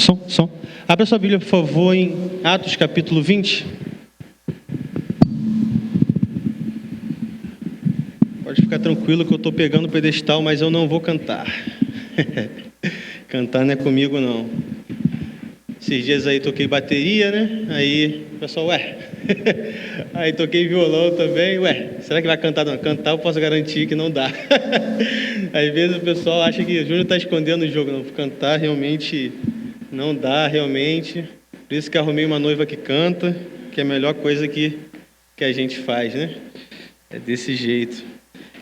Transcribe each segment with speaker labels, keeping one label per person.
Speaker 1: Som. Abra sua Bíblia, por favor, em Atos capítulo 20. Pode ficar tranquilo que eu estou pegando o pedestal, mas eu não vou cantar. Cantar não é comigo, não. Esses dias aí toquei bateria, né? Aí o pessoal, Aí toquei violão também, será que vai cantar? Não, cantar eu posso garantir que não dá. Às vezes o pessoal acha que o Júnior está escondendo o jogo. Não, cantar realmente não dá, realmente. Por isso que arrumei uma noiva que canta, que é a melhor coisa que a gente faz, né? É desse jeito.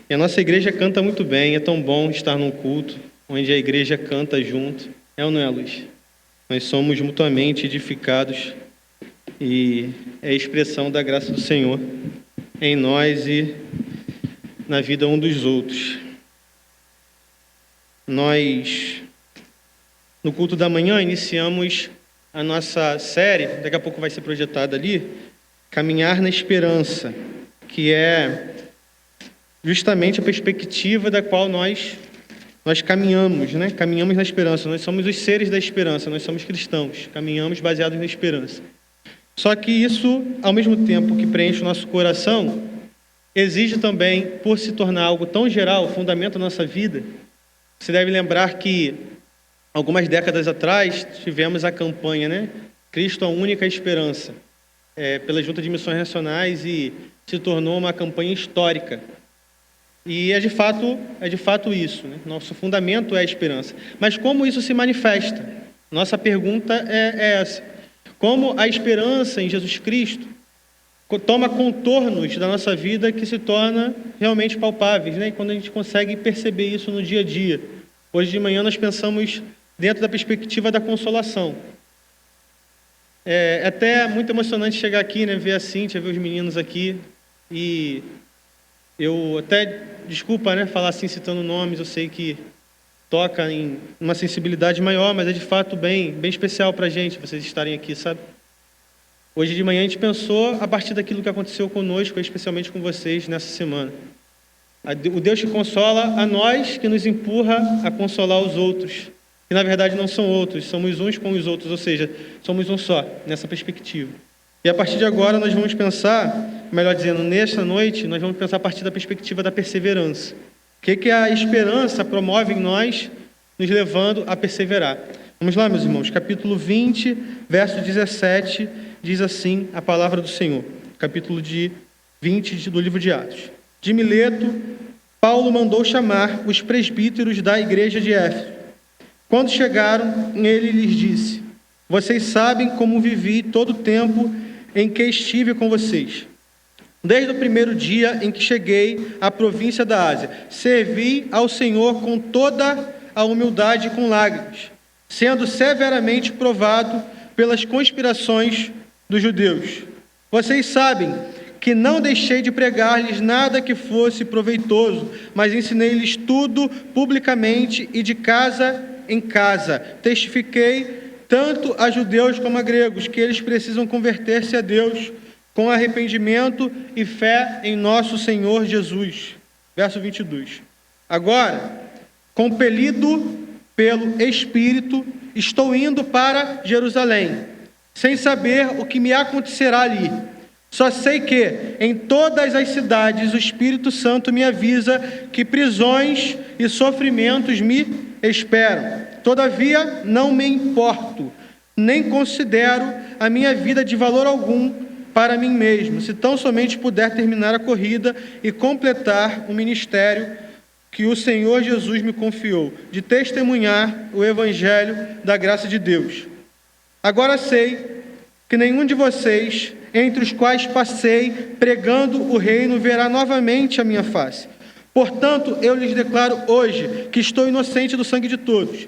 Speaker 1: E a nossa igreja canta muito bem, é tão bom estar num culto onde a igreja canta junto. É ou não é, Luiz? Nós somos mutuamente edificados e é a expressão da graça do Senhor em nós e na vida um dos outros. Nós, no culto da manhã, iniciamos a nossa série, daqui a pouco vai ser projetada ali, Caminhar na Esperança, que é justamente a perspectiva da qual nós caminhamos, né? Caminhamos na esperança. Nós somos os seres da esperança, nós somos cristãos, caminhamos baseados na esperança. Só que isso, ao mesmo tempo que preenche o nosso coração, exige também, por se tornar algo tão geral, o fundamento da nossa vida. Você deve lembrar que, algumas décadas atrás, tivemos a campanha, né? Cristo, a única esperança, pela Junta de Missões Nacionais, e se tornou uma campanha histórica. E é de fato isso, né? Nosso fundamento é a esperança. Mas como isso se manifesta? Nossa pergunta é essa. Como a esperança em Jesus Cristo toma contornos da nossa vida que se tornam realmente palpáveis, né? E quando a gente consegue perceber isso no dia a dia. Hoje de manhã nós pensamos dentro da perspectiva da consolação. É até muito emocionante chegar aqui, né? Ver a Cíntia, ver os meninos aqui. E eu até, desculpa, né, falar assim, citando nomes, eu sei que toca em uma sensibilidade maior, mas é de fato bem especial para a gente, vocês estarem aqui, sabe? Hoje de manhã a gente pensou a partir daquilo que aconteceu conosco, especialmente com vocês nessa semana. O Deus que consola a nós, que nos empurra a consolar os outros, que na verdade não são outros, somos uns com os outros, ou seja, somos um só, nessa perspectiva. E a partir de agora nós vamos pensar, melhor dizendo, nesta noite, nós vamos pensar a partir da perspectiva da perseverança. O que a esperança promove em nós, nos levando a perseverar? Vamos lá, meus irmãos, capítulo 20, verso 17, diz assim a palavra do Senhor. Capítulo 20 do livro de Atos. De Mileto, Paulo mandou chamar os presbíteros da igreja de Éfeso. Quando chegaram, ele lhes disse: vocês sabem como vivi todo o tempo em que estive com vocês. Desde o primeiro dia em que cheguei à província da Ásia, servi ao Senhor com toda a humildade e com lágrimas, sendo severamente provado pelas conspirações dos judeus. Vocês sabem que não deixei de pregar-lhes nada que fosse proveitoso, mas ensinei-lhes tudo publicamente e de casa em casa. Testifiquei tanto a judeus como a gregos que eles precisam converter-se a Deus com arrependimento e fé em nosso Senhor Jesus. Verso 22. Agora, compelido pelo Espírito, estou indo para Jerusalém, sem saber o que me acontecerá ali. Só sei que, em todas as cidades, o Espírito Santo me avisa que prisões e sofrimentos me esperam. Todavia, não me importo, nem considero a minha vida de valor algum para mim mesmo, se tão somente puder terminar a corrida e completar o ministério que o Senhor Jesus me confiou, de testemunhar o Evangelho da graça de Deus. Agora sei que nenhum de vocês, entre os quais passei pregando o reino, verá novamente a minha face. Portanto, eu lhes declaro hoje que estou inocente do sangue de todos,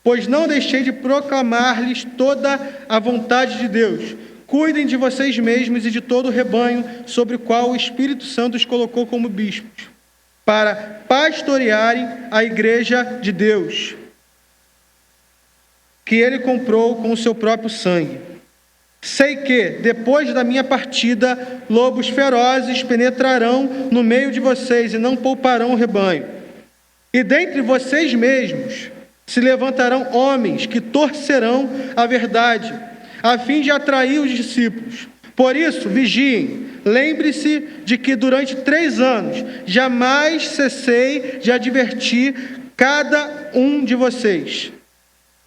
Speaker 1: pois não deixei de proclamar-lhes toda a vontade de Deus. Cuidem de vocês mesmos e de todo o rebanho sobre o qual o Espírito Santo os colocou como bispos, para pastorearem a igreja de Deus, que ele comprou com o seu próprio sangue. Sei que, depois da minha partida, lobos ferozes penetrarão no meio de vocês e não pouparão o rebanho. E dentre vocês mesmos se levantarão homens que torcerão a verdade, a fim de atrair os discípulos. Por isso, vigiem, lembre-se de que durante 3 anos jamais cessei de advertir cada um de vocês,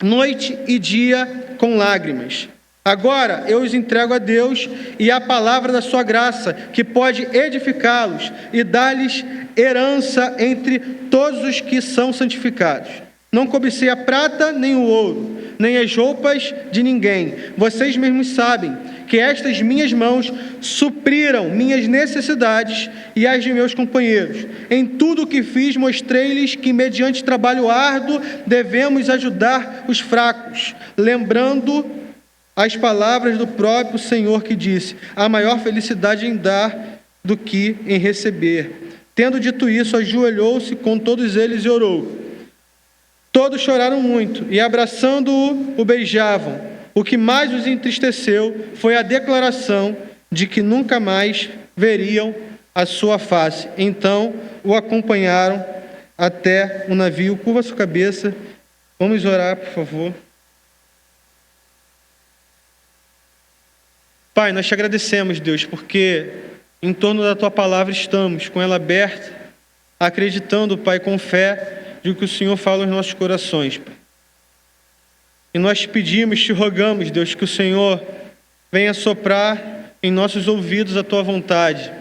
Speaker 1: noite e dia com lágrimas. Agora eu os entrego a Deus e à palavra da sua graça, que pode edificá-los e dar-lhes herança entre todos os que são santificados. Não cobicei a prata nem o ouro, nem as roupas de ninguém. Vocês mesmos sabem que estas minhas mãos supriram minhas necessidades e as de meus companheiros. Em tudo o que fiz, mostrei-lhes que, mediante trabalho árduo, devemos ajudar os fracos, lembrando as palavras do próprio Senhor que disse: há maior felicidade em dar do que em receber. Tendo dito isso, ajoelhou-se com todos eles e orou. Todos choraram muito e, abraçando-o, o beijavam. O que mais os entristeceu foi a declaração de que nunca mais veriam a sua face. Então o acompanharam até o navio. Curva sua cabeça. Vamos orar, por favor. Pai, nós te agradecemos, Deus, porque em torno da Tua palavra estamos, com ela aberta, acreditando, Pai, com fé, de que o Senhor fala aos nossos corações, Pai. E nós te pedimos, te rogamos, Deus, que o Senhor venha soprar em nossos ouvidos a Tua vontade.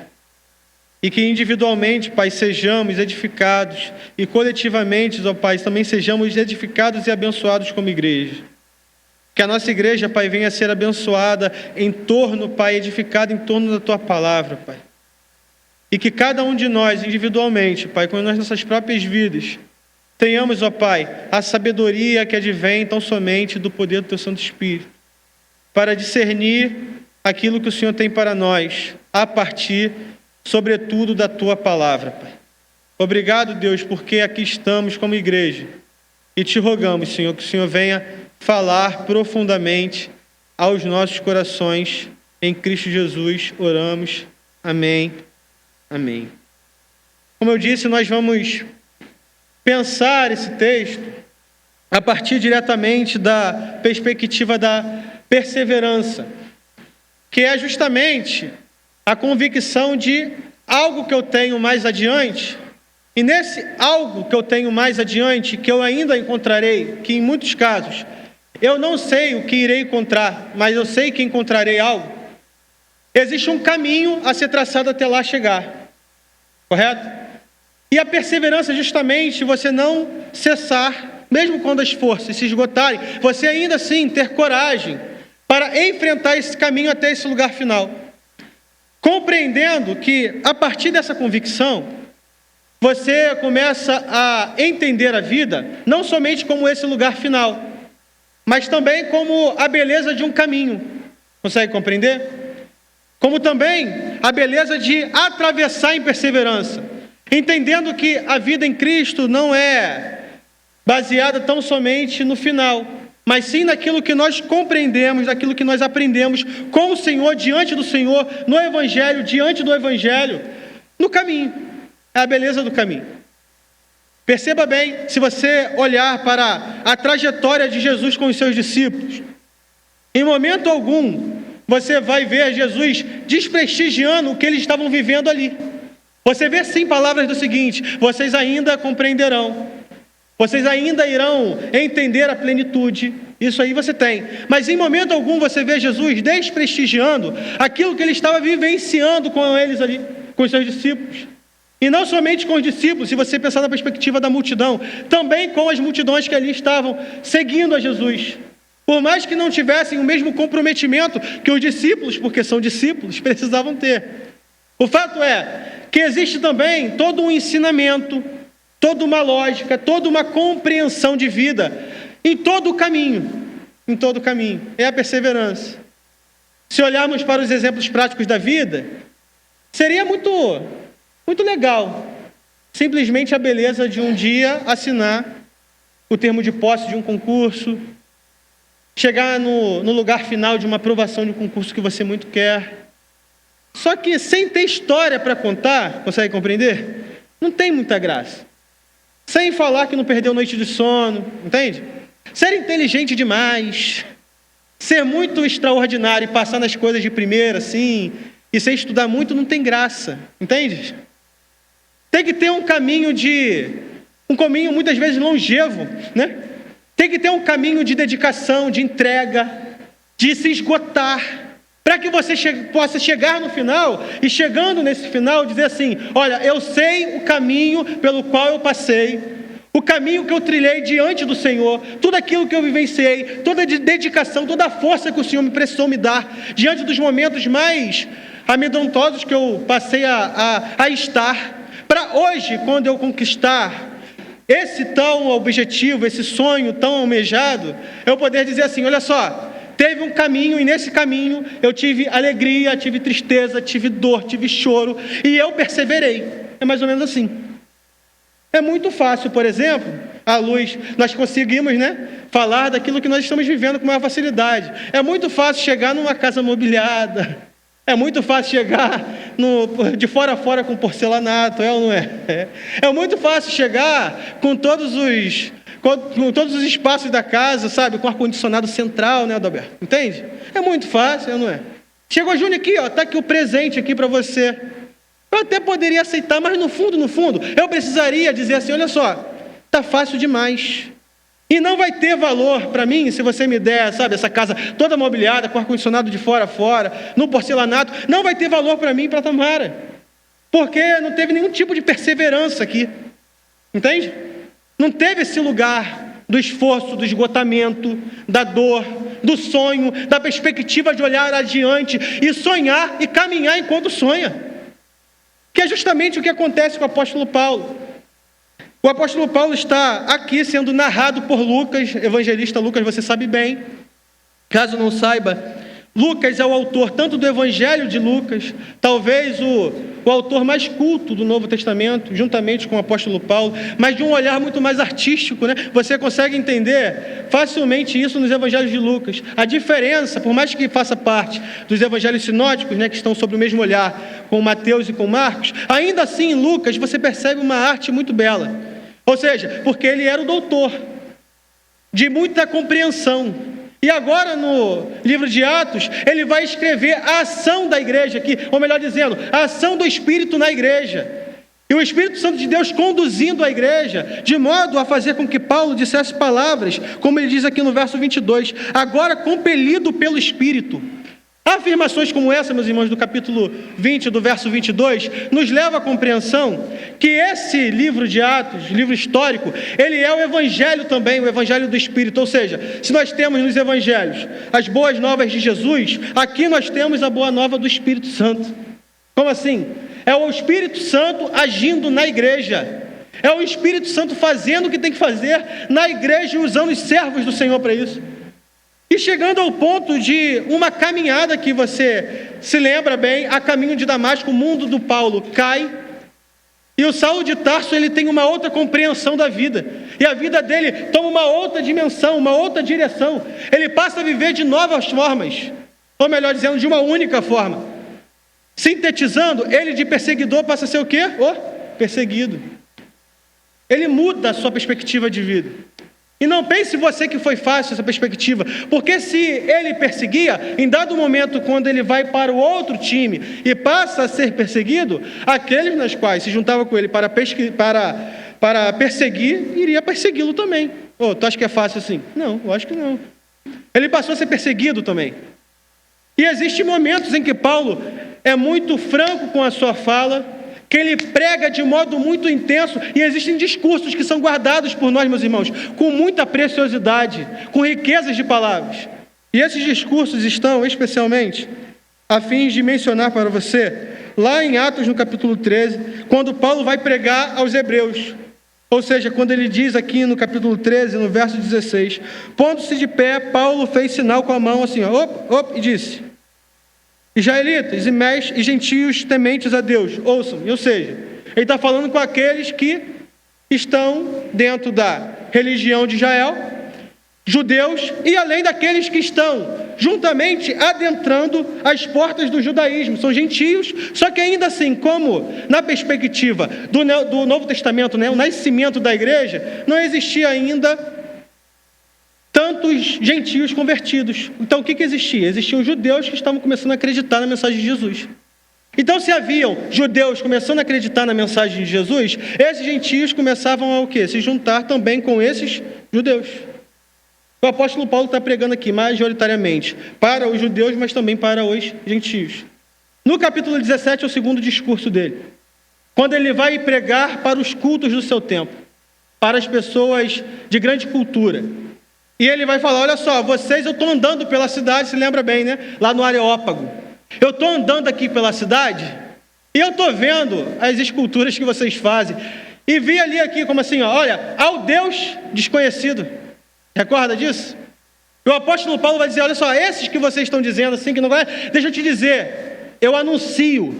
Speaker 1: E que individualmente, Pai, sejamos edificados e coletivamente, ó Pai, também sejamos edificados e abençoados como igreja. Que a nossa igreja, Pai, venha a ser abençoada em torno, Pai, edificada em torno da Tua palavra, Pai. E que cada um de nós, individualmente, Pai, com as nossas próprias vidas, tenhamos, ó Pai, a sabedoria que advém tão somente do poder do Teu Santo Espírito, para discernir aquilo que o Senhor tem para nós, a partir, sobretudo, da Tua palavra, Pai. Obrigado, Deus, porque aqui estamos como igreja. E te rogamos, Senhor, que o Senhor venha falar profundamente aos nossos corações. Em Cristo Jesus oramos. Amém. Amém. Como eu disse, nós vamos pensar esse texto a partir diretamente da perspectiva da perseverança, que é justamente a convicção de algo que eu tenho mais adiante, e nesse algo que eu tenho mais adiante, que eu ainda encontrarei, que em muitos casos eu não sei o que irei encontrar, mas eu sei que encontrarei algo. Existe um caminho a ser traçado até lá chegar, correto? E a perseverança é justamente você não cessar, mesmo quando as forças se esgotarem, você ainda assim ter coragem para enfrentar esse caminho até esse lugar final. Compreendendo que, a partir dessa convicção, você começa a entender a vida, não somente como esse lugar final, mas também como a beleza de um caminho. Consegue compreender? Como também a beleza de atravessar em perseverança, entendendo que a vida em Cristo não é baseada tão somente no final, mas sim naquilo que nós compreendemos, naquilo que nós aprendemos com o Senhor, diante do Senhor, no Evangelho, diante do Evangelho, no caminho. É a beleza do caminho. Perceba bem, se você olhar para a trajetória de Jesus com os seus discípulos, em momento algum, você vai ver Jesus desprestigiando o que eles estavam vivendo ali. Você vê sim palavras do seguinte: vocês ainda compreenderão, vocês ainda irão entender a plenitude. Isso aí você tem. Mas em momento algum você vê Jesus desprestigiando aquilo que ele estava vivenciando com eles ali, com os seus discípulos. E não somente com os discípulos, se você pensar na perspectiva da multidão, também com as multidões que ali estavam seguindo a Jesus. Por mais que não tivessem o mesmo comprometimento que os discípulos, porque são discípulos, precisavam ter. O fato é que existe também todo um ensinamento, toda uma lógica, toda uma compreensão de vida em todo o caminho. Em todo o caminho. É a perseverança. Se olharmos para os exemplos práticos da vida, seria muito legal simplesmente a beleza de um dia assinar o termo de posse de um concurso, chegar no lugar final de uma aprovação de um concurso que você muito quer. Só que sem ter história para contar, consegue compreender? Não tem muita graça. Sem falar que não perdeu noite de sono, entende? Ser inteligente demais, ser muito extraordinário e passar nas coisas de primeira, assim, e sem estudar muito, não tem graça, entende? Tem que ter um caminho muitas vezes longevo, né? Tem que ter um caminho de dedicação, de entrega, de se esgotar, para que você possa chegar no final, e chegando nesse final, dizer assim: olha, eu sei o caminho pelo qual eu passei, o caminho que eu trilhei diante do Senhor, tudo aquilo que eu vivenciei, toda a dedicação, toda a força que o Senhor me precisou me dar, diante dos momentos mais amedrontosos que eu passei a estar, para hoje, quando eu conquistar esse tão objetivo, esse sonho tão almejado, eu poder dizer assim: olha só, teve um caminho, e nesse caminho eu tive alegria, tive tristeza, tive dor, tive choro, e eu perseverei. É mais ou menos assim. É muito fácil, por exemplo, à luz, nós conseguimos, falar daquilo que nós estamos vivendo com maior facilidade. É muito fácil chegar numa casa mobiliada, é muito fácil chegar de fora a fora com porcelanato, é ou não é? É muito fácil chegar com todos os espaços da casa, sabe? Com ar-condicionado central, né, Adalberto? Entende? É muito fácil, é ou não é? Chegou Júnior aqui, ó, tá aqui o presente aqui para você. Eu até poderia aceitar, mas no fundo, eu precisaria dizer assim: olha só, tá fácil demais. E não vai ter valor para mim se você me der, sabe, essa casa toda mobiliada, com ar-condicionado de fora a fora, no porcelanato. Não vai ter valor para mim e para a Tamara, porque não teve nenhum tipo de perseverança aqui, entende? Não teve esse lugar do esforço, do esgotamento, da dor, do sonho, da perspectiva de olhar adiante e sonhar e caminhar enquanto sonha, que é justamente o que acontece com o apóstolo Paulo. O apóstolo Paulo está aqui sendo narrado por Lucas, evangelista Lucas, você sabe bem. Caso não saiba, Lucas é o autor tanto do Evangelho de Lucas, talvez o autor mais culto do Novo Testamento, juntamente com o apóstolo Paulo, mas de um olhar muito mais artístico, né? Você consegue entender facilmente isso nos Evangelhos de Lucas. A diferença, por mais que faça parte dos Evangelhos sinóticos, né, que estão sob o mesmo olhar, com Mateus e com Marcos, ainda assim em Lucas você percebe uma arte muito bela. Ou seja, porque ele era o doutor de muita compreensão. E agora no livro de Atos, ele vai escrever a ação da igreja aqui, ou melhor dizendo, a ação do Espírito na igreja. E o Espírito Santo de Deus conduzindo a igreja, de modo a fazer com que Paulo dissesse palavras, como ele diz aqui no verso 22, agora compelido pelo Espírito. Afirmações como essa, meus irmãos, do capítulo 20, do verso 22, nos leva à compreensão que esse livro de Atos, livro histórico, ele é o Evangelho também, o Evangelho do Espírito. Ou seja, se nós temos nos Evangelhos as boas novas de Jesus, aqui nós temos a boa nova do Espírito Santo. Como assim? É o Espírito Santo agindo na igreja. É o Espírito Santo fazendo o que tem que fazer na igreja e usando os servos do Senhor para isso. E chegando ao ponto de uma caminhada que você se lembra bem, a caminho de Damasco, o mundo do Paulo cai, e o Saulo de Tarso ele tem uma outra compreensão da vida, e a vida dele toma uma outra dimensão, uma outra direção, ele passa a viver de novas formas, ou melhor dizendo, de uma única forma. Sintetizando, ele de perseguidor passa a ser o quê? Perseguido. Ele muda a sua perspectiva de vida. E não pense você que foi fácil essa perspectiva, porque se ele perseguia, em dado momento, quando ele vai para o outro time e passa a ser perseguido, aqueles nas quais se juntavam com ele para perseguir, iria persegui-lo também. Tu acha que é fácil assim? Não, eu acho que não. Ele passou a ser perseguido também. E existem momentos em que Paulo é muito franco com a sua fala, que ele prega de modo muito intenso, e existem discursos que são guardados por nós, meus irmãos, com muita preciosidade, com riquezas de palavras. E esses discursos estão especialmente a fim de mencionar para você, lá em Atos no capítulo 13, quando Paulo vai pregar aos hebreus. Ou seja, quando ele diz aqui no capítulo 13, no verso 16, pondo-se de pé, Paulo fez sinal com a mão assim, e disse: Israelitas e gentios tementes a Deus, ouçam. Ou seja, ele está falando com aqueles que estão dentro da religião de Israel, judeus, e além daqueles que estão juntamente adentrando as portas do judaísmo. São gentios, só que ainda assim, como na perspectiva do Novo Testamento, né, o nascimento da igreja, não existia ainda tantos gentios convertidos. Então o que existia? Existiam judeus que estavam começando a acreditar na mensagem de Jesus. Então, se haviam judeus começando a acreditar na mensagem de Jesus, esses gentios começavam a o quê? Se juntar também com esses judeus. O apóstolo Paulo está pregando aqui majoritariamente para os judeus, mas também para os gentios. No capítulo 17 é o segundo discurso dele, quando ele vai pregar para os cultos do seu tempo, para as pessoas de grande cultura. E ele vai falar, olha só, vocês, eu estou andando pela cidade, se lembra bem, né? Lá no Areópago. Eu estou andando aqui pela cidade e eu estou vendo as esculturas que vocês fazem. E vi ali aqui como assim, ó, olha, ao Deus desconhecido. Recorda disso? E o apóstolo Paulo vai dizer, olha só, esses que vocês estão dizendo assim, que não vai... Deixa eu te dizer, eu anuncio.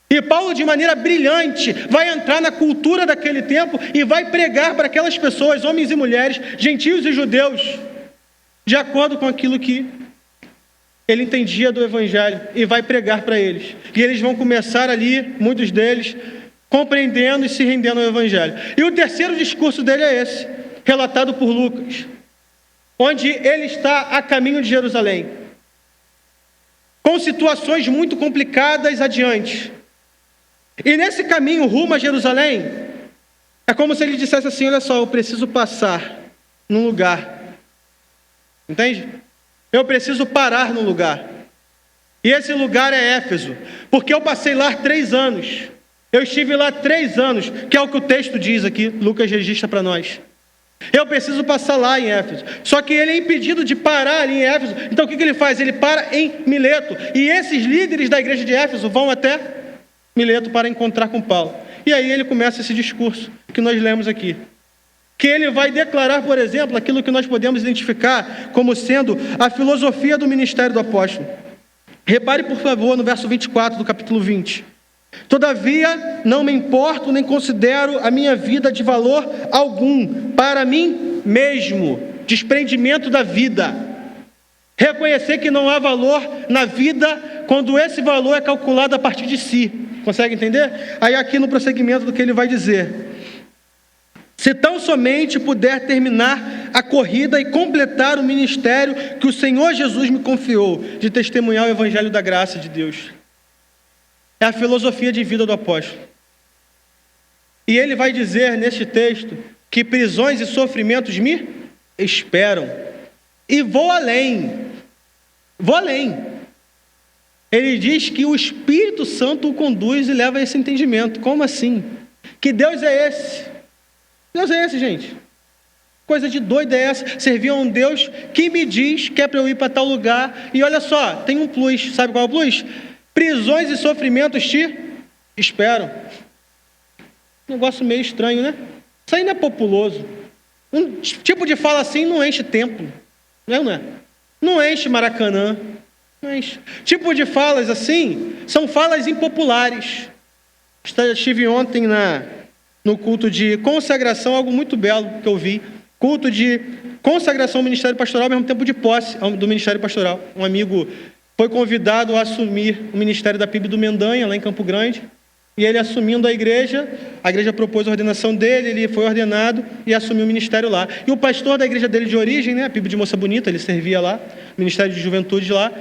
Speaker 1: E Paulo, de maneira brilhante, vai entrar na cultura daquele tempo e vai pregar para aquelas pessoas, homens e mulheres, gentios e judeus, de acordo com aquilo que ele entendia do Evangelho, e vai pregar para eles. E eles vão começar ali, muitos deles, compreendendo e se rendendo ao Evangelho. E o terceiro discurso dele é esse, relatado por Lucas, onde ele está a caminho de Jerusalém, com situações muito complicadas adiante. E nesse caminho rumo a Jerusalém, é como se ele dissesse assim, olha só, eu preciso passar num lugar. Entende? Eu preciso parar no lugar. E esse lugar é Éfeso. Porque eu passei lá 3 anos. Eu estive lá 3 anos, que é o que o texto diz aqui, Lucas registra para nós. Eu preciso passar lá em Éfeso. Só que ele é impedido de parar ali em Éfeso. Então o que ele faz? Ele para em Mileto. E esses líderes da igreja de Éfeso vão até Mileto para encontrar com Paulo. E aí ele começa esse discurso que nós lemos aqui. Que ele vai declarar, por exemplo, aquilo que nós podemos identificar como sendo a filosofia do ministério do apóstolo. Repare, por favor, no verso 24 do capítulo 20. Todavia, não me importo nem considero a minha vida de valor algum para mim mesmo, desprendimento da vida. Reconhecer que não há valor na vida quando esse valor é calculado a partir de si. Consegue entender? Aí aqui no prosseguimento do que ele vai dizer. Se tão somente puder terminar a corrida e completar o ministério que o Senhor Jesus me confiou, de testemunhar o Evangelho da graça de Deus. É a filosofia de vida do apóstolo. E ele vai dizer neste texto que prisões e sofrimentos me esperam. E vou além. Vou além. Ele diz que o Espírito Santo o conduz e leva a esse entendimento. Como assim? Que Deus é esse? Deus é esse, gente. Coisa de doida é essa. Servir a um Deus que me diz que é para eu ir para tal lugar. E olha só, tem um plus. Sabe qual é o plus? Prisões e sofrimentos te esperam. Negócio meio estranho, né? Isso aí não é populoso. Um tipo de fala assim não enche templo. Não é? Não enche Maracanã. Não enche. Tipo de falas assim são falas impopulares. Estive ontem no culto de consagração, algo muito belo que eu vi. Culto de consagração ao Ministério Pastoral, ao mesmo tempo de posse do Ministério Pastoral. Um amigo foi convidado a assumir o ministério da PIB do Mendanha, lá em Campo Grande. E ele assumindo a igreja propôs a ordenação dele, ele foi ordenado e assumiu o ministério lá. E o pastor da igreja dele de origem, né, a PIB de Moça Bonita, ele servia lá, Ministério de Juventude lá,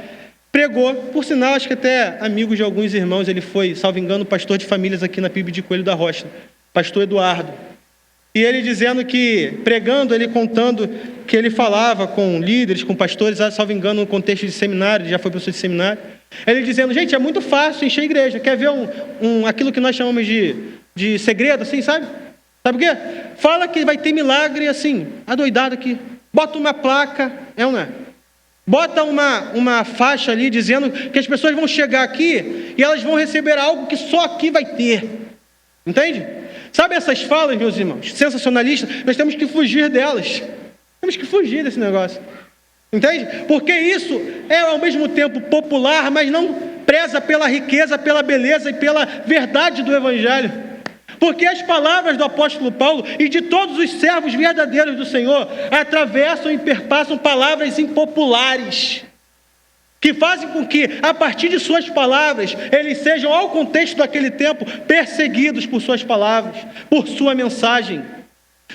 Speaker 1: pregou, por sinal, acho que até amigo de alguns irmãos, ele foi, salvo engano, pastor de famílias aqui na PIB de Coelho da Rocha, pastor Eduardo. E ele dizendo que, pregando, ele contando que ele falava com líderes, com pastores, salvo engano, no contexto de seminário, ele já foi professor de seminário. Ele dizendo, gente, é muito fácil encher a igreja. Quer ver aquilo que nós chamamos de segredo, assim, sabe? Sabe o quê? Fala que vai ter milagre, assim, adoidado aqui. Bota uma placa, é ou não é? Bota uma faixa ali dizendo que as pessoas vão chegar aqui e elas vão receber algo que só aqui vai ter. Entende? Sabe essas falas, meus irmãos, sensacionalistas? Nós temos que fugir delas. Temos que fugir desse negócio. Entende? Porque isso é ao mesmo tempo popular, mas não preza pela riqueza, pela beleza e pela verdade do Evangelho. Porque as palavras do apóstolo Paulo e de todos os servos verdadeiros do Senhor atravessam e perpassam palavras impopulares. que fazem com que, a partir de suas palavras, eles sejam, ao contexto daquele tempo, perseguidos por suas palavras, por sua mensagem.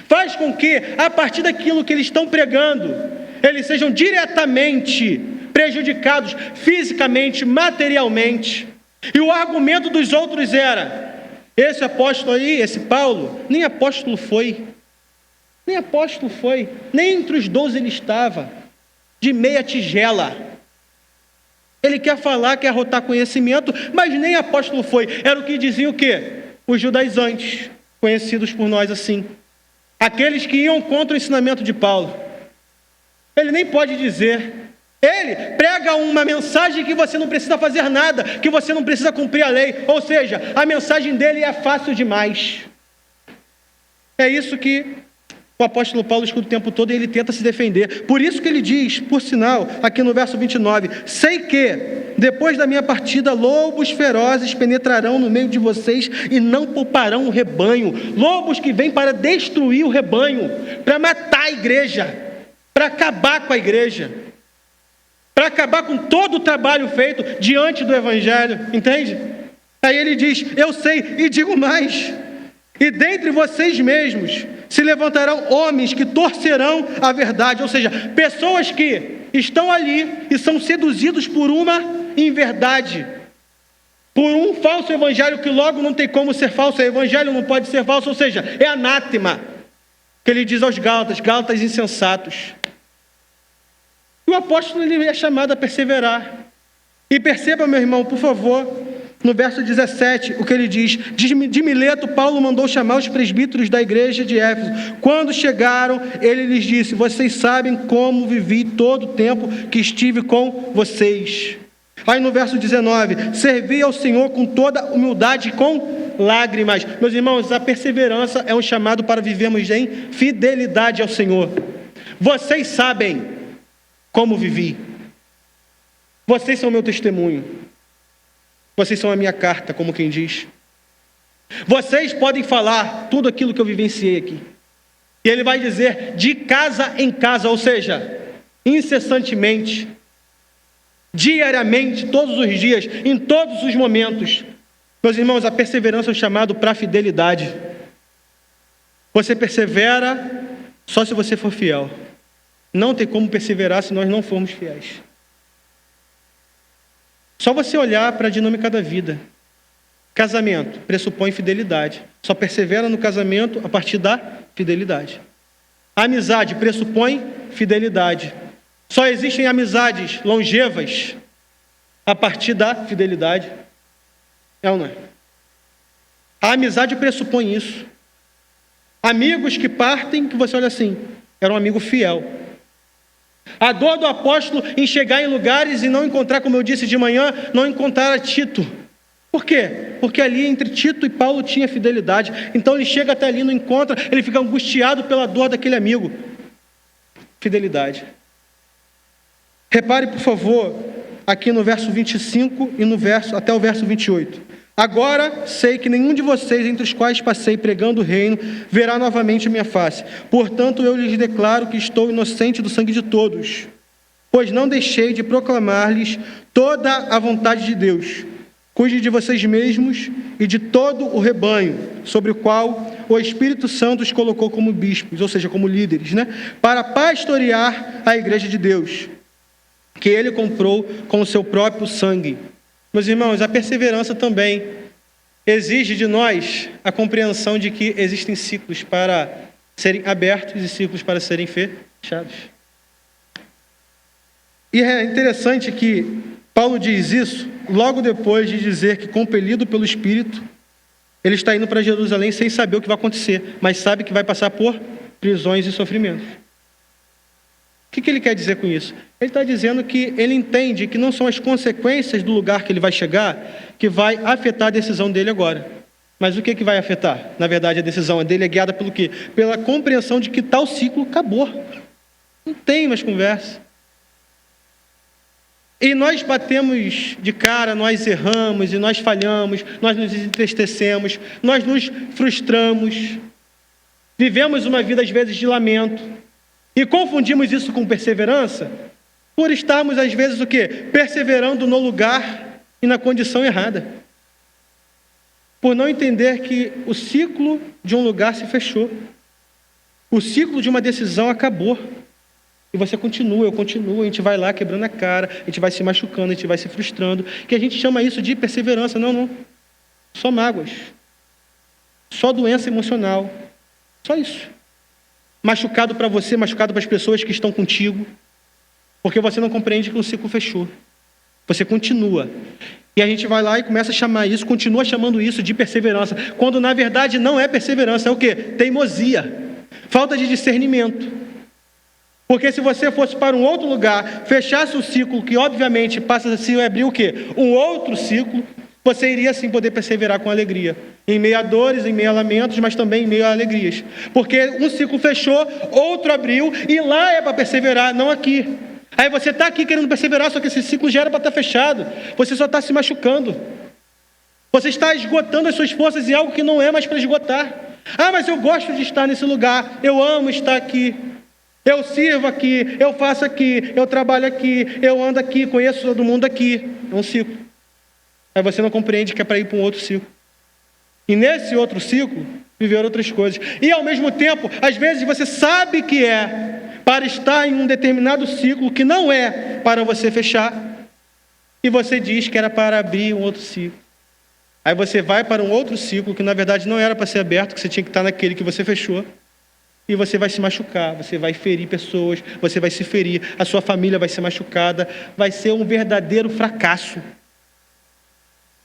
Speaker 1: Faz com que, a partir daquilo que eles estão pregando, eles sejam diretamente prejudicados fisicamente, materialmente. E o argumento dos outros era: esse apóstolo aí, esse Paulo, nem apóstolo foi. Nem apóstolo foi. Nem entre os 12 ele estava. De meia tigela. Ele quer falar, quer arrotar conhecimento, mas nem apóstolo foi. Era o que diziam o quê? Os judaizantes, conhecidos por nós assim. Aqueles que iam contra o ensinamento de Paulo. Ele nem pode dizer. Ele prega uma mensagem que você não precisa fazer nada, que você não precisa cumprir a lei. Ou seja, a mensagem dele é fácil demais. É isso que o apóstolo Paulo escuta o tempo todo e ele tenta se defender. Por isso que ele diz, por sinal, aqui no verso 29, sei que, depois da minha partida, lobos ferozes penetrarão no meio de vocês e não pouparão o rebanho. Lobos que vêm para destruir o rebanho, para matar a igreja, para acabar com a igreja, para acabar com todo o trabalho feito diante do evangelho, entende? Aí ele diz, eu sei e digo mais, e dentre vocês mesmos se levantarão homens que torcerão a verdade, ou seja, pessoas que estão ali e são seduzidos por uma inverdade, por um falso evangelho que logo não tem como ser falso, o evangelho não pode ser falso, ou seja, é anátema, que ele diz aos Gálatas, Gálatas insensatos. E o apóstolo ele é chamado a perseverar. E perceba, meu irmão, por favor, no verso 17, o que ele diz: de Mileto, Paulo mandou chamar os presbíteros da igreja de Éfeso. Quando chegaram, ele lhes disse: vocês sabem como vivi todo o tempo que estive com vocês. Aí no verso 19, servi ao Senhor com toda humildade e com lágrimas. Meus irmãos, a perseverança é um chamado para vivermos em fidelidade ao Senhor. Vocês sabem como vivi. Vocês são meu testemunho. Vocês são a minha carta, como quem diz. Vocês podem falar tudo aquilo que eu vivenciei aqui. E ele vai dizer de casa em casa, ou seja, incessantemente, diariamente, todos os dias, em todos os momentos. Meus irmãos, a perseverança é um chamado para a fidelidade. Você persevera só se você for fiel. Não tem como perseverar se nós não formos fiéis. Só você olhar para a dinâmica da vida. Casamento pressupõe fidelidade. Só persevera no casamento a partir da fidelidade. A amizade pressupõe fidelidade. Só existem amizades longevas a partir da fidelidade. É ou não é? A amizade pressupõe isso. Amigos que partem, que você olha assim, era um amigo fiel. A dor do apóstolo em chegar em lugares e não encontrar, como eu disse de manhã, não encontrar a Tito. Por quê? Porque ali entre Tito e Paulo tinha fidelidade. Então ele chega até ali, não encontra, ele fica angustiado pela dor daquele amigo. Fidelidade. Repare, por favor, aqui no verso 25 e até o verso 28. Agora sei que nenhum de vocês, entre os quais passei pregando o reino, verá novamente a minha face. Portanto, eu lhes declaro que estou inocente do sangue de todos, pois não deixei de proclamar-lhes toda a vontade de Deus. Cuide de vocês mesmos e de todo o rebanho, sobre o qual o Espírito Santo os colocou como bispos, ou seja, como líderes, para pastorear a igreja de Deus, que ele comprou com o seu próprio sangue. Meus irmãos, a perseverança também exige de nós a compreensão de que existem ciclos para serem abertos e ciclos para serem fechados. E é interessante que Paulo diz isso logo depois de dizer que, compelido pelo Espírito, ele está indo para Jerusalém sem saber o que vai acontecer, mas sabe que vai passar por prisões e sofrimentos. O que ele quer dizer com isso? Ele está dizendo que ele entende que não são as consequências do lugar que ele vai chegar que vai afetar a decisão dele agora. Mas o que vai afetar? Na verdade, a decisão dele é guiada pelo quê? Pela compreensão de que tal ciclo acabou. Não tem mais conversa. E nós batemos de cara, nós erramos e nós falhamos, nós nos entristecemos, nós nos frustramos, vivemos uma vida às vezes de lamento e confundimos isso com perseverança, Por estarmos, às vezes, o quê? Perseverando no lugar e na condição errada. Por não entender que o ciclo de um lugar se fechou. O ciclo de uma decisão acabou. E você continua, eu continuo, a gente vai lá quebrando a cara, a gente vai se machucando, a gente vai se frustrando. Que a gente chama isso de perseverança. Não. Só mágoas. Só doença emocional. Só isso. Machucado para você, machucado para as pessoas que estão contigo. Porque você não compreende que o ciclo fechou. Você continua. E a gente vai lá e começa a chamar isso, continua chamando isso de perseverança. Quando na verdade não é perseverança, é o quê? Teimosia. Falta de discernimento. Porque se você fosse para um outro lugar, fechasse o ciclo, que obviamente passa a se abrir o quê? Um outro ciclo, você iria sim poder perseverar com alegria. Em meio a dores, em meio a lamentos, mas também em meio a alegrias. Porque um ciclo fechou, outro abriu, e lá é para perseverar, não aqui. Aí você está aqui querendo perseverar, só que esse ciclo já era para estar fechado. Você só está se machucando. Você está esgotando as suas forças em algo que não é mais para esgotar. Ah, mas eu gosto de estar nesse lugar. Eu amo estar aqui. Eu sirvo aqui. Eu faço aqui. Eu trabalho aqui. Eu ando aqui. Conheço todo mundo aqui. É um ciclo. Aí você não compreende que é para ir para um outro ciclo. E nesse outro ciclo, viver outras coisas. E ao mesmo tempo, às vezes você sabe que é para estar em um determinado ciclo que não é para você fechar, e você diz que era para abrir um outro ciclo. Aí você vai para um outro ciclo que na verdade não era para ser aberto, que você tinha que estar naquele que você fechou, e você vai se machucar, você vai ferir pessoas, você vai se ferir, a sua família vai ser machucada, vai ser um verdadeiro fracasso,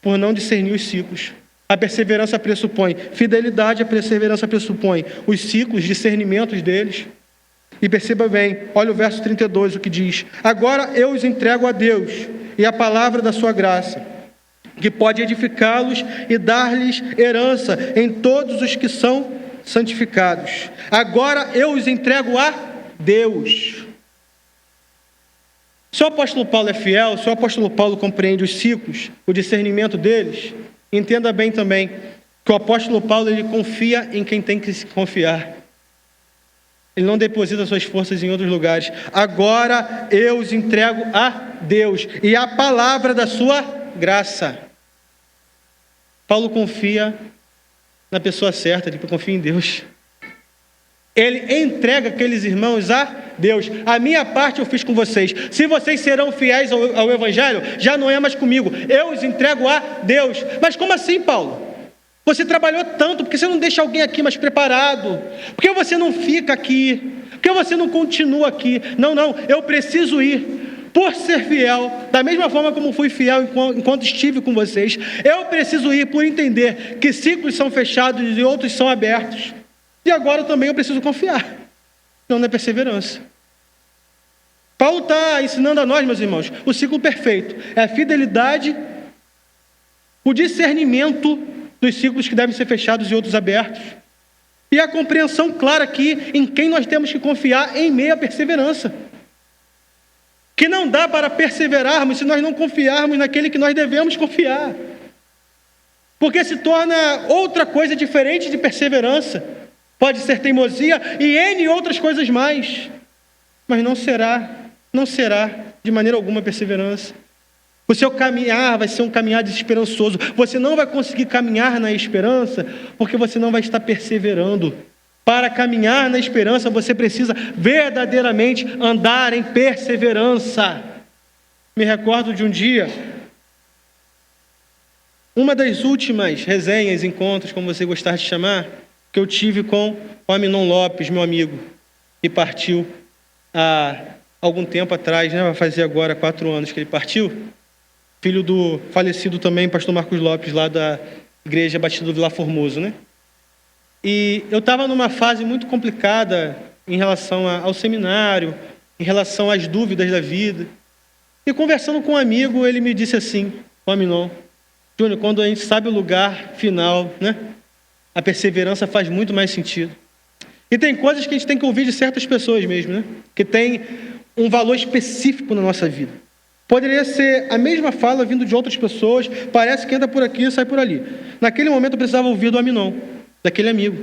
Speaker 1: por não discernir os ciclos. A perseverança pressupõe fidelidade, a perseverança pressupõe os ciclos, discernimentos deles. E perceba bem, olha o verso 32, o que diz: agora eu os entrego a Deus e a palavra da sua graça, que pode edificá-los e dar-lhes herança em todos os que são santificados. Agora eu os entrego a Deus. Se o apóstolo Paulo é fiel, se o apóstolo Paulo compreende os ciclos, o discernimento deles, entenda bem também que o apóstolo Paulo ele confia em quem tem que se confiar. Ele não deposita suas forças em outros lugares. Agora eu os entrego a Deus e a palavra da sua graça. Paulo confia na pessoa certa, ele confia em Deus. Ele entrega aqueles irmãos a Deus. A minha parte eu fiz com vocês. Se vocês serão fiéis ao Evangelho, já não é mais comigo. Eu os entrego a Deus. Mas como assim, Paulo? Você trabalhou tanto, por que você não deixa alguém aqui mais preparado? Por que você não fica aqui? Por que você não continua aqui? Não, eu preciso ir. Por ser fiel, da mesma forma como fui fiel enquanto estive com vocês, eu preciso ir por entender que ciclos são fechados e outros são abertos. E agora também eu preciso confiar. Não é perseverança. Paulo está ensinando a nós, meus irmãos, o ciclo perfeito. É a fidelidade, o discernimento dos ciclos que devem ser fechados e outros abertos. E a compreensão clara aqui em quem nós temos que confiar em meio à perseverança. Que não dá para perseverarmos se nós não confiarmos naquele que nós devemos confiar. Porque se torna outra coisa diferente de perseverança. Pode ser teimosia e N outras coisas mais. Mas não será de maneira alguma perseverança. O seu caminhar vai ser um caminhar desesperançoso. Você não vai conseguir caminhar na esperança porque você não vai estar perseverando. Para caminhar na esperança, você precisa verdadeiramente andar em perseverança. Me recordo de um dia, uma das últimas resenhas, encontros, como você gostar de chamar, que eu tive com o Aminon Lopes, meu amigo, que partiu há algum tempo atrás, né? Vai fazer agora 4 anos que ele partiu. Filho do falecido também, pastor Marcos Lopes, lá da Igreja Batista do Vila Formoso, né? E eu estava numa fase muito complicada em relação ao seminário, em relação às dúvidas da vida. E conversando com um amigo, ele me disse assim, o Aminon: Júnior, quando a gente sabe o lugar final, né? A perseverança faz muito mais sentido. E tem coisas que a gente tem que ouvir de certas pessoas mesmo, né? Que tem um valor específico na nossa vida. Poderia ser a mesma fala vindo de outras pessoas, parece que entra por aqui e sai por ali. Naquele momento eu precisava ouvir do Aminon, daquele amigo.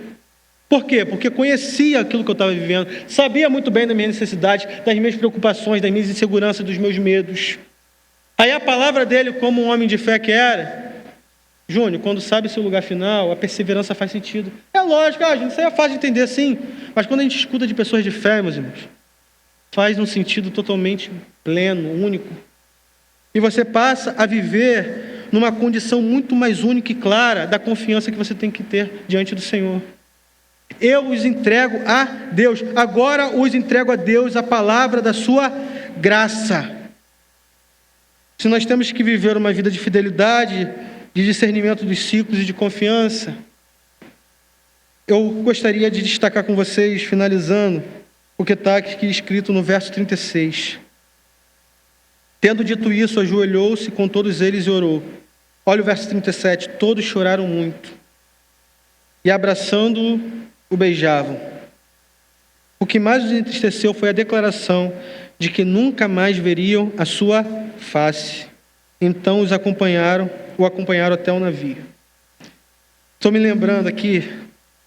Speaker 1: Por quê? Porque conhecia aquilo que eu estava vivendo, sabia muito bem da minha necessidade, das minhas preocupações, das minhas inseguranças, dos meus medos. Aí a palavra dele, como um homem de fé que era: Júnior, quando sabe seu lugar final, a perseverança faz sentido. É lógico, gente, isso aí é fácil de entender, sim. Mas quando a gente escuta de pessoas de fé, meus irmãos, faz um sentido totalmente pleno, único. E você passa a viver numa condição muito mais única e clara da confiança que você tem que ter diante do Senhor. Eu os entrego a Deus. Agora os entrego a Deus a palavra da sua graça. Se nós temos que viver uma vida de fidelidade, de discernimento dos ciclos e de confiança, eu gostaria de destacar com vocês, finalizando, o que está aqui escrito no verso 36. Tendo dito isso, ajoelhou-se com todos eles e orou. Olha o verso 37. Todos choraram muito e, abraçando-o, o beijavam. O que mais os entristeceu foi a declaração de que nunca mais veriam a sua face. Então o acompanharam até o navio. Estou me lembrando aqui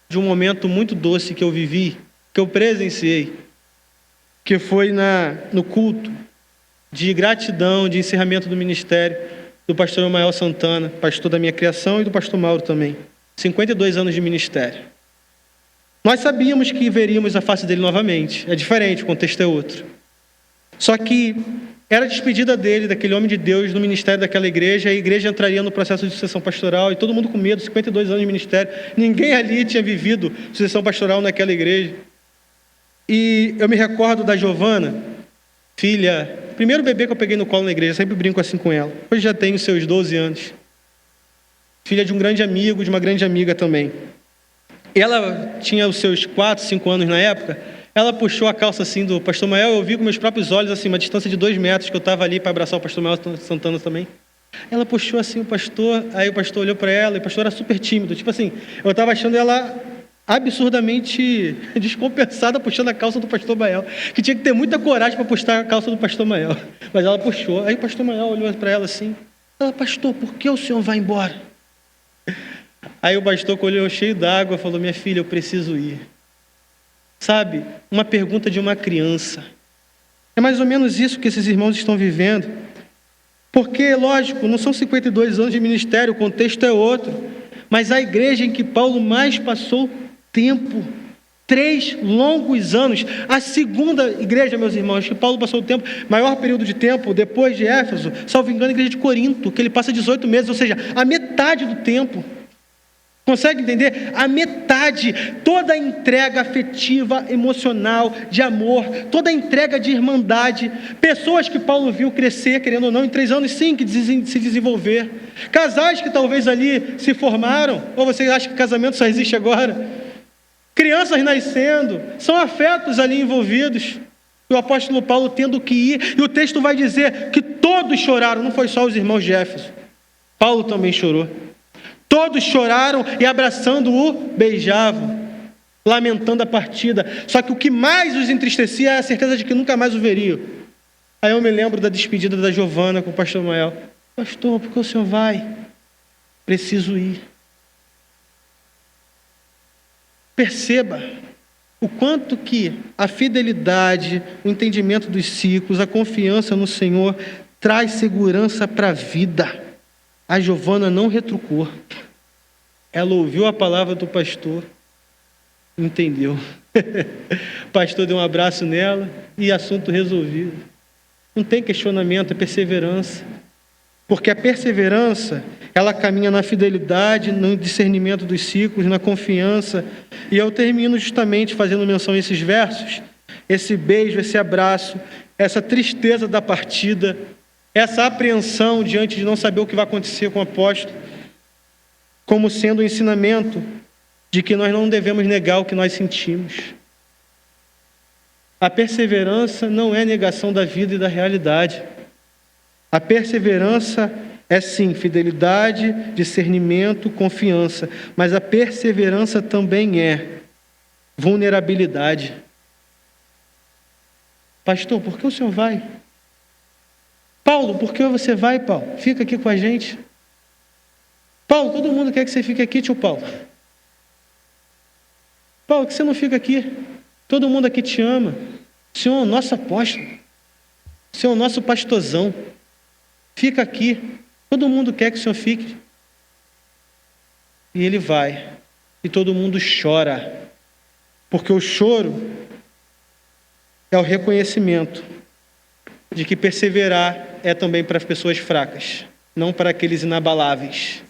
Speaker 1: de um momento muito doce que eu vivi, que eu presenciei, que foi no culto de gratidão, de encerramento do ministério do pastor Emael Santana, pastor da minha criação, e do pastor Mauro também. 52 anos de ministério. Nós sabíamos que veríamos a face dele novamente. É diferente, o contexto é outro. Só que era a despedida dele, daquele homem de Deus, no ministério daquela igreja. A igreja entraria no processo de sucessão pastoral e todo mundo com medo, 52 anos de ministério. Ninguém ali tinha vivido sucessão pastoral naquela igreja. E eu me recordo da Giovana, filha, primeiro bebê que eu peguei no colo na igreja, sempre brinco assim com ela. Hoje já tem os seus 12 anos. Filha de um grande amigo, de uma grande amiga também. Ela tinha os seus 4, 5 anos na época. Ela puxou a calça assim do pastor Mael. Eu vi com meus próprios olhos, assim, uma distância de 2 metros, que eu estava ali para abraçar o pastor Mael Santana também. Ela puxou assim o pastor, aí o pastor olhou para ela, e o pastor era super tímido. Tipo assim, eu estava achando ela absurdamente descompensada puxando a calça do pastor Mael, que tinha que ter muita coragem para puxar a calça do pastor Mael. Mas ela puxou. Aí o pastor Mael olhou para ela assim: ela, pastor, por que o senhor vai embora? Aí o pastor olhou cheio d'água e falou: minha filha, eu preciso ir. Sabe, uma pergunta de uma criança. É mais ou menos isso que esses irmãos estão vivendo. Porque, lógico, não são 52 anos de ministério, o contexto é outro. Mas a igreja em que Paulo mais passou tempo, 3 longos anos. A segunda igreja, meus irmãos, que Paulo passou o tempo, maior período de tempo, depois de Éfeso, salvo engano, a igreja de Corinto, que ele passa 18 meses, ou seja, a metade do tempo. Consegue entender? A metade, toda a entrega afetiva, emocional, de amor, toda a entrega de irmandade, pessoas que Paulo viu crescer, querendo ou não, em 3 anos, sim, que se desenvolver, casais que talvez ali se formaram, ou você acha que casamento só existe agora? Crianças nascendo, são afetos ali envolvidos, e o apóstolo Paulo tendo que ir, e o texto vai dizer que todos choraram, não foi só os irmãos de Éfeso, Paulo também chorou. Todos choraram e abraçando-o, beijavam, lamentando a partida. Só que o que mais os entristecia é a certeza de que nunca mais o veriam. Aí eu me lembro da despedida da Giovana com o pastor Mael. Pastor, por que o senhor vai? Preciso ir. Perceba o quanto que a fidelidade, o entendimento dos ciclos, a confiança no Senhor traz segurança para a vida. A Giovana não retrucou. Ela ouviu a palavra do pastor, entendeu. O pastor deu um abraço nela e assunto resolvido. Não tem questionamento, é perseverança. Porque a perseverança, ela caminha na fidelidade, no discernimento dos ciclos, na confiança. E eu termino justamente fazendo menção a esses versos, esse beijo, esse abraço, essa tristeza da partida, essa apreensão diante de não saber o que vai acontecer com o apóstolo, como sendo um ensinamento de que nós não devemos negar o que nós sentimos. A perseverança não é negação da vida e da realidade. A perseverança é sim fidelidade, discernimento, confiança, mas a perseverança também é vulnerabilidade. Pastor, por que o senhor vai? Paulo, por que você vai, Paulo? Fica aqui com a gente. Paulo, todo mundo quer que você fique aqui, tio Paulo. Paulo, que você não fica aqui? Todo mundo aqui te ama. O Senhor é o nosso apóstolo. O Senhor é o nosso pastorzão. Fica aqui. Todo mundo quer que o Senhor fique. E ele vai. E todo mundo chora. Porque o choro é o reconhecimento de que perseverar é também para as pessoas fracas, não para aqueles inabaláveis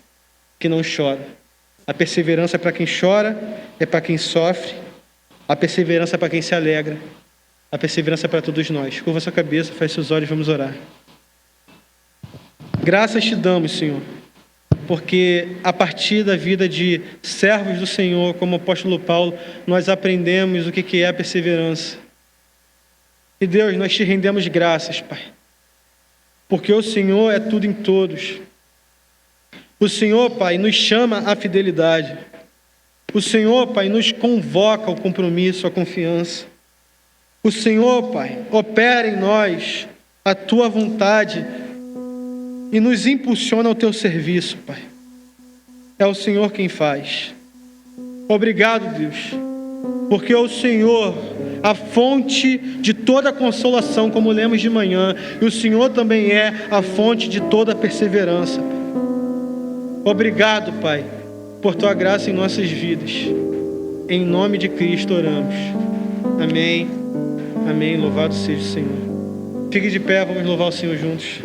Speaker 1: que não choram. A perseverança é para quem chora, é para quem sofre. A perseverança é para quem se alegra. A perseverança é para todos nós. Curva sua cabeça, feche seus olhos e vamos orar. Graças te damos, Senhor, porque a partir da vida de servos do Senhor, como o apóstolo Paulo, nós aprendemos o que é a perseverança. E Deus, nós te rendemos graças, Pai, porque o Senhor é tudo em todos. O Senhor, Pai, nos chama à fidelidade. O Senhor, Pai, nos convoca ao compromisso, à confiança. O Senhor, Pai, opera em nós a Tua vontade e nos impulsiona ao Teu serviço, Pai. É o Senhor quem faz. Obrigado, Deus, porque é o Senhor a fonte de toda consolação, como lemos de manhã, e o Senhor também é a fonte de toda perseverança. Obrigado, Pai, por Tua graça em nossas vidas. Em nome de Cristo oramos. Amém. Amém. Louvado seja o Senhor. Fique de pé, vamos louvar o Senhor juntos.